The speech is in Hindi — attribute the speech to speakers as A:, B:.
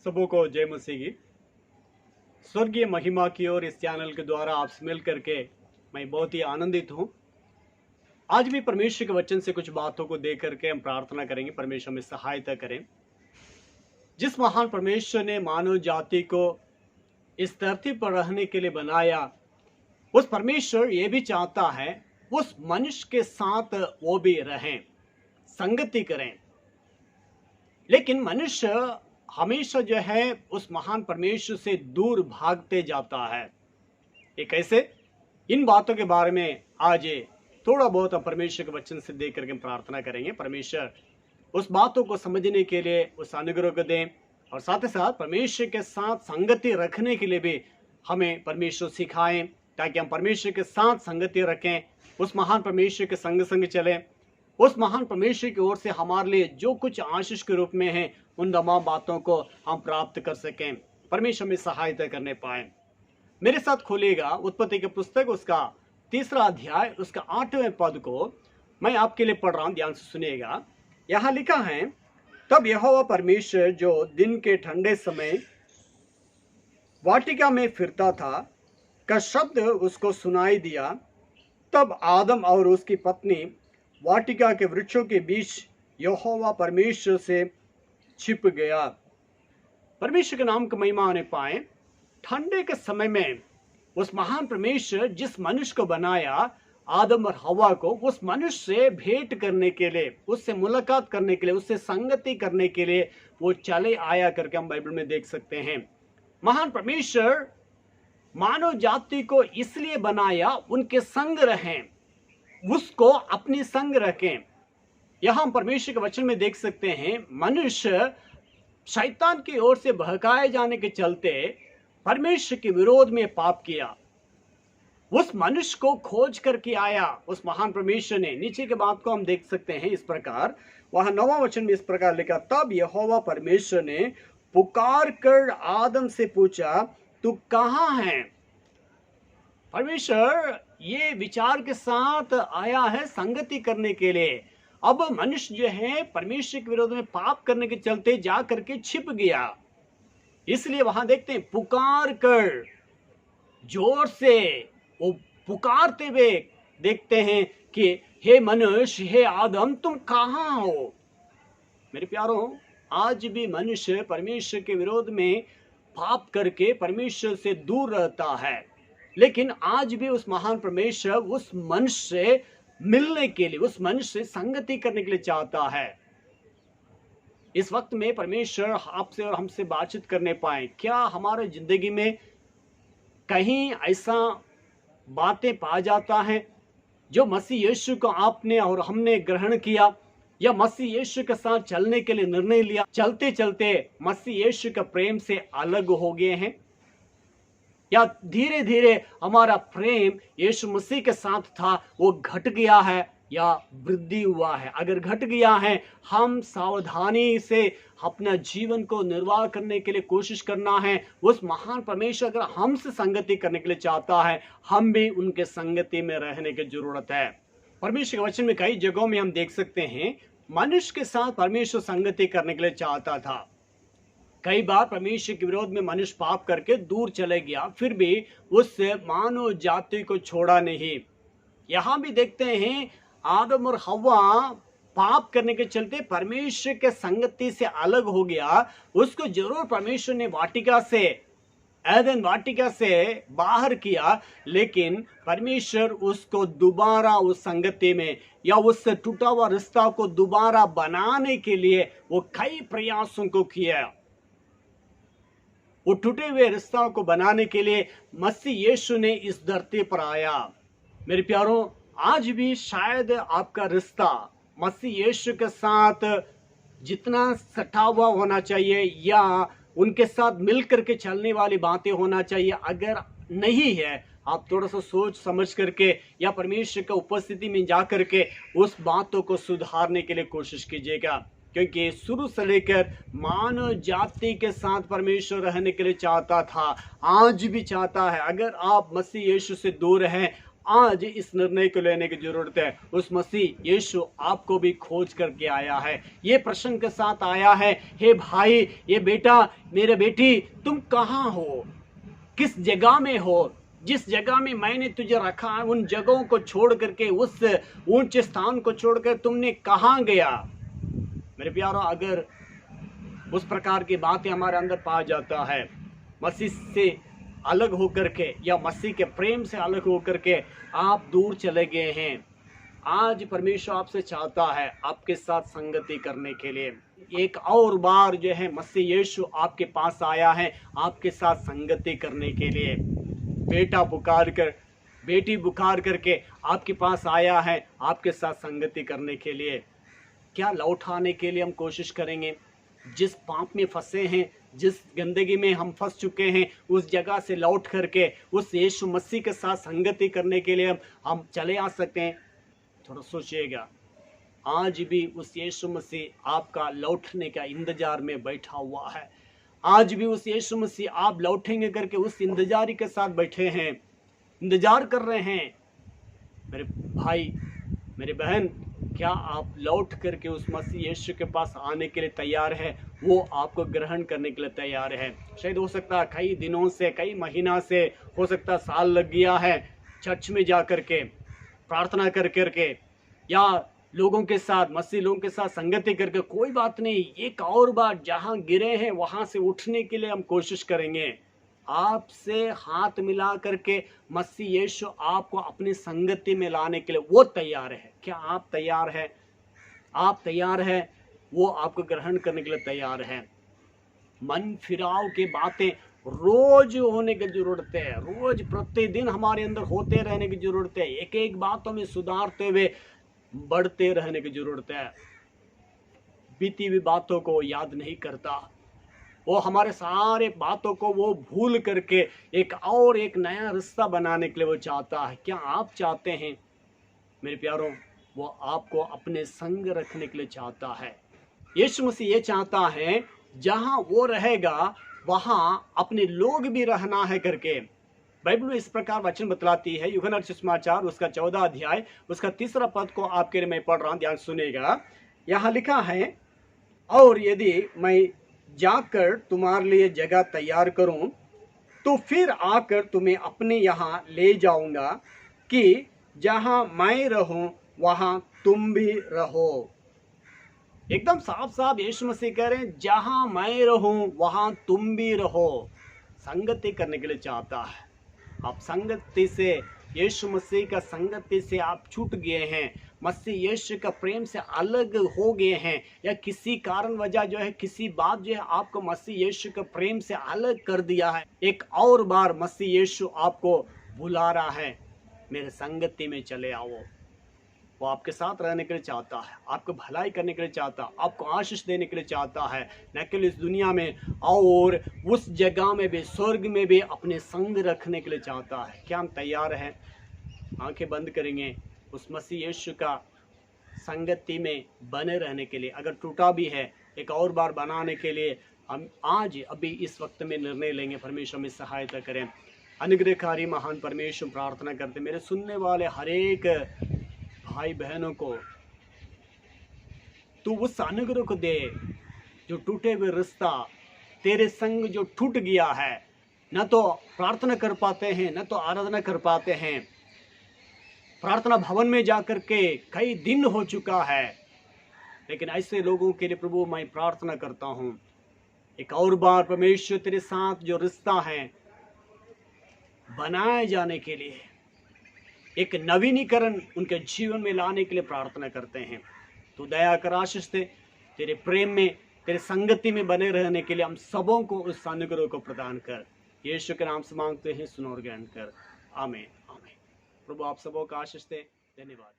A: सबों को जय मसीह की। स्वर्गीय महिमा की ओर इस चैनल के द्वारा आपसे मिल करके मैं बहुत ही आनंदित हूँ। आज भी परमेश्वर के वचन से कुछ बातों को देख करके हम प्रार्थना करेंगे, परमेश्वर हमें सहायता करें। जिस महान परमेश्वर ने मानव जाति को इस धरती पर रहने के लिए बनाया, उस परमेश्वर ये भी चाहता है उस मनुष्य के साथ वो भी रहें, संगति करें। लेकिन मनुष्य हमेशा जो है उस महान परमेश्वर से दूर भागते जाता है। ये कैसे? इन बातों के बारे में आज थोड़ा बहुत हम परमेश्वर के वचन से देख करके प्रार्थना करेंगे। परमेश्वर उस बातों को समझने के लिए उस अनुग्रह को दें और साथ ही साथ परमेश्वर के साथ संगति रखने के लिए भी हमें परमेश्वर सिखाएं, ताकि हम परमेश्वर के साथ संगति रखें, उस महान परमेश्वर के संग संग चलें। उस महान परमेश्वर की ओर से हमारे लिए जो कुछ आशीष के रूप में है, उन तमाम बातों को हम प्राप्त कर सकें, परमेश्वर में सहायता करने पाए। मेरे साथ खोलिएगा उत्पत्ति की पुस्तक, उसका 3 अध्याय, उसका 8वें पद को मैं आपके लिए पढ़ रहा हूं, ध्यान से सुनिएगा। यहाँ लिखा है, तब यहोवा परमेश्वर जो दिन के ठंडे समय वाटिका में फिरता था का शब्द उसको सुनाई दिया। तब आदम और उसकी पत्नी वाटिका के वृक्षों के बीच यहोवा परमेश्वर से छिप गया। परमेश्वर के नाम का महिमा होने पाए। ठंडे के समय में उस महान परमेश्वर जिस मनुष्य को बनाया, आदम और हवा को, उस मनुष्य से भेंट करने के लिए, उससे मुलाकात करने के लिए, उससे संगति करने के लिए वो चले आया करके हम बाइबल में देख सकते हैं। महान परमेश्वर मानव जाति को इसलिए बनाया उनके संग रहें, उसको अपनी संग रखें। यहां हम परमेश्वर के वचन में देख सकते हैं, मनुष्य शैतान की ओर से बहकाए जाने के चलते परमेश्वर के विरोध में पाप किया। उस मनुष्य को खोज करके आया उस महान परमेश्वर ने। नीचे के बात को हम देख सकते हैं इस प्रकार, वहां 9वां वचन में इस प्रकार लिखा, तब यहोवा परमेश्वर ने पुकार कर आदम से पूछा, तू कहां है? परमेश्वर ये विचार के साथ आया है संगति करने के लिए। अब मनुष्य जो है परमेश्वर के विरोध में पाप करने के चलते जा करके छिप गया। इसलिए वहां देखते हैं, पुकार कर, जोर से वो पुकारते हुए देखते हैं कि हे मनुष्य, हे आदम, तुम कहां हो? मेरे प्यारों, आज भी मनुष्य परमेश्वर के विरोध में पाप करके परमेश्वर से दूर रहता है। लेकिन आज भी उस महान परमेश्वर उस मनुष्य से मिलने के लिए, उस मनुष्य से संगति करने के लिए चाहता है। इस वक्त में परमेश्वर आपसे और हमसे बातचीत करने पाए। क्या हमारे जिंदगी में कहीं ऐसा बातें पा जाता है जो मसीह यीशु को आपने और हमने ग्रहण किया, या मसीह यीशु के साथ चलने के लिए निर्णय लिया, चलते चलते मसीह यीशु का प्रेम से अलग हो गए हैं, या धीरे धीरे हमारा प्रेम यीशु मसीह के साथ था वो घट गया है या वृद्धि हुआ है? अगर घट गया है, हम सावधानी से अपना जीवन को निर्वाह करने के लिए कोशिश करना है। उस महान परमेश्वर अगर हमसे संगति करने के लिए चाहता है, हम भी उनके संगति में रहने की जरूरत है। परमेश्वर के वचन में कई जगहों में हम देख सकते हैं, मनुष्य के साथ परमेश्वर संगति करने के लिए चाहता था। कई बार परमेश्वर के विरोध में मनुष्य पाप करके दूर चले गया, फिर भी उससे मानव जाति को छोड़ा नहीं। यहां भी देखते हैं, आदम और हवा पाप करने के चलते परमेश्वर के संगति से अलग हो गया। उसको जरूर परमेश्वर ने वाटिका से, एदन वाटिका से बाहर किया, लेकिन परमेश्वर उसको दोबारा उस संगति में, या उससे टूटा हुआ रिश्ता को दोबारा बनाने के लिए वो कई प्रयासों को किया। वो टूटे हुए रिश्तों को बनाने के लिए मसीह यीशु ने इस धरती पर आया। मेरे प्यारों, आज भी शायद आपका रिश्ता मसीह यीशु के साथ जितना सटा हुआ होना चाहिए, या उनके साथ मिलकर के चलने वाली बातें होना चाहिए, अगर नहीं है, आप थोड़ा सा सोच समझ करके या परमेश्वर की उपस्थिति में जा करके उस बातों को सुधारने के लिए कोशिश कीजिएगा। क्योंकि शुरू से लेकर मानव जाति के साथ परमेश्वर रहने के लिए चाहता था, आज भी चाहता है। अगर आप मसीह यीशु से दूर हैं, आज इस निर्णय को लेने की जरूरत है। उस मसीह यीशु आपको भी खोज करके आया है, ये प्रश्न के साथ आया है, हे भाई, ये बेटा, मेरे बेटी, तुम कहाँ हो, किस जगह में हो, जिस जगह में मैंने तुझे रखा है उन जगहों को छोड़ करके, उस ऊंचे स्थान को छोड़कर तुमने कहाँ गया। मेरे प्यारों, अगर उस प्रकार की बातें हमारे अंदर पा जाता है, मसीह से अलग होकर के या मसीह के प्रेम से अलग होकर के आप दूर चले गए हैं, आज परमेश्वर आपसे चाहता है आपके साथ संगति करने के लिए। एक और बार जो है मसीह यीशु आपके पास आया है आपके साथ संगति करने के लिए। बेटा पुकार कर, बेटी पुकार करके आपके पास आया है आपके साथ संगति करने के लिए। क्या लौट आने के लिए हम कोशिश करेंगे? जिस पाप में फंसे हैं, जिस गंदगी में हम फंस चुके हैं, उस जगह से लौट करके उस यीशु मसीह के साथ संगति करने के लिए हम चले आ सकते हैं। थोड़ा सोचिएगा, आज भी उस यीशु मसीह आपका लौटने का इंतजार में बैठा हुआ है। आज भी उस यीशु मसीह आप लौटेंगे करके उस इंतजारी के साथ बैठे हैं, इंतजार कर रहे हैं। मेरे भाई, मेरे बहन, क्या आप लौट करके उस मसीह यीशु के पास आने के लिए तैयार है? वो आपको ग्रहण करने के लिए तैयार है। शायद हो सकता है कई दिनों से, कई महीना से, हो सकता है साल लग गया है चर्च में जा करके प्रार्थना कर करके या लोगों के साथ, मसीह लोगों के साथ संगति करके। कोई बात नहीं, एक और बार जहां गिरे हैं वहां से उठने के लिए हम कोशिश करेंगे। आपसे हाथ मिला करके मसीह यीशु आपको अपनी संगति में लाने के लिए वो तैयार है। क्या आप तैयार हैं? आप तैयार हैं? वो आपको ग्रहण करने के लिए तैयार है। मन फिराव की बातें रोज होने की जरूरत है, रोज प्रतिदिन हमारे अंदर होते रहने की जरूरत है। एक एक बातों में सुधारते हुए बढ़ते रहने की जरूरत है। बीती हुई बातों को याद नहीं करता, वो हमारे सारे बातों को वो भूल करके एक नया रिश्ता बनाने के लिए वो चाहता है। क्या आप चाहते हैं? मेरे प्यारों, वो आपको अपने संग रखने के लिए चाहता है। यीशु मसीह ये चाहता है जहां वो रहेगा वहां अपने लोग भी रहना है करके। बाइबल में इस प्रकार वचन बतलाती है, यूहन्ना सुसमाचार उसका 14 अध्याय उसका 3 पद को आपके लिए मैं पढ़ रहा हूं, ध्यान सुनेगा। यहाँ लिखा है, और यदि मैं जाकर तुम्हारे लिए जगह तैयार करूं तो फिर आकर तुम्हें अपने यहाँ ले जाऊंगा कि जहां मैं रहूं वहां तुम भी रहो। एकदम साफ साफ यीशु मसीह कह रहे हैं, जहां मैं रहूं वहां तुम भी रहो। संगति करने के लिए चाहता है। आप संगति से, यीशु मसीह का संगति से आप छूट गए हैं, मसीह यीशु का प्रेम से अलग हो गए हैं, या किसी कारण वजह जो है, किसी बात जो है आपको मसीह यीशु के प्रेम से अलग कर दिया है। एक और बार मसीह यीशु आपको बुला रहा है, मेरे संगति में चले आओ। वो आपके साथ रहने के लिए चाहता है, आपको भलाई करने के लिए चाहता है, आपको आशीष देने के लिए चाहता है, न केवल इस दुनिया में और उस जगह में भी, स्वर्ग में भी अपने संग रखने के लिए चाहता है। क्या हम तैयार हैं? आंखें बंद करेंगे, उस मसीह यीशु का संगति में बने रहने के लिए। अगर टूटा भी है, एक और बार बनाने के लिए हम आज अभी इस वक्त में निर्णय लेंगे। परमेश्वर में सहायता करें। अनुग्रहकारी महान परमेश्वर, प्रार्थना करते मेरे सुनने वाले हर एक भाई बहनों को तू उस अनुग्रह को दे, जो टूटे हुए रिश्ता, तेरे संग जो टूट गया है, न तो प्रार्थना कर पाते हैं, न तो आराधना कर पाते हैं। प्रार्थना भवन में जाकर के कई दिन हो चुका है, लेकिन ऐसे लोगों के लिए प्रभु मैं प्रार्थना करता हूं, एक और बार परमेश्वर तेरे साथ जो रिश्ता है बनाए जाने के लिए, एक नवीनीकरण उनके जीवन में लाने के लिए प्रार्थना करते हैं। तो दया कर, आशीष दे, तेरे प्रेम में, तेरे संगति में बने रहने के लिए हम सबों को उस अनुग्रह को प्रदान कर। यीशु के नाम से मांगते हैं, सुनो और ग्रहण कर। आमीन आमीन। प्रभु आप सबों का आशीष दे। धन्यवाद।